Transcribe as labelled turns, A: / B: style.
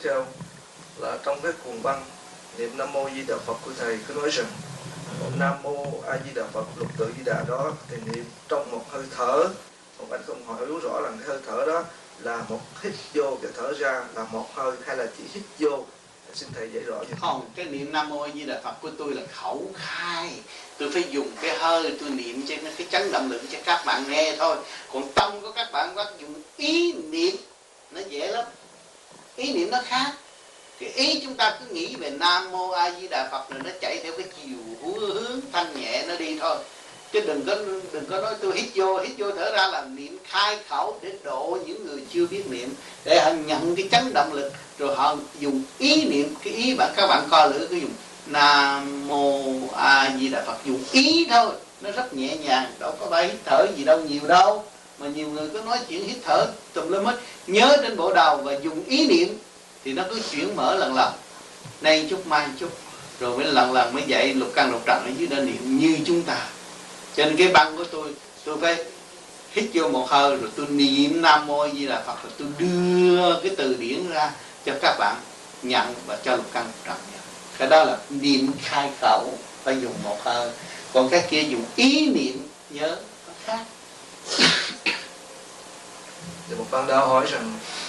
A: theo là trong cái cuồng văn niệm Nam Mô Di Đà Phật của thầy có nói rằng Nam Mô A Di Đà Phật lục tự Di Đà đó thì niệm trong một hơi thở. Một anh không hỏi rõ là cái hơi thở đó là một hít vô và thở ra là một hơi hay là chỉ hít vô. Xin thầy dạy rõ cho.
B: Không, cái niệm Nam Mô A Di Đà Phật của tôi là khẩu khai. Tôi phải dùng cái hơi tôi niệm cho nó cái chấn động lực cho các bạn nghe thôi. Còn tâm của các bạn bắt dùng ý niệm, nó dễ lắm. Ý niệm nó khác. Cái ý chúng ta cứ nghĩ về Nam Mô A Di Đà Phật rồi nó chạy theo cái chiều hướng thanh nhẹ nó đi thôi. Chứ đừng có nói tôi hít vô thở ra là niệm khai khẩu để độ những người chưa biết niệm, để họ nhận cái chấn động lực, rồi họ dùng ý niệm. Cái ý các bạn coi lửa cứ dùng Nam Mô A Di Đà Phật, dùng ý thôi, nó rất nhẹ nhàng, đâu có phải hít thở gì đâu nhiều đâu. Mà nhiều người cứ nói chuyện hít thở tùm lum hết. Nhớ trên bộ đầu và dùng ý niệm thì nó cứ chuyển mở lần lần, nay chút mai chút, rồi mới lần mới dậy lục căn lục trần ở dưới đó niệm như chúng ta. Cho nên cái băng của tôi phải hít vô một hơi rồi tôi niệm Nam Mô A Di Đà Phật, rồi tôi đưa cái từ điển ra cho các bạn nhận và cho lục căn lục trần nhận. Cái đó là niệm khai khẩu, phải dùng một hơi. Còn cái kia dùng ý niệm nhớ nó khác.
A: Thì một bạn đã hỏi rằng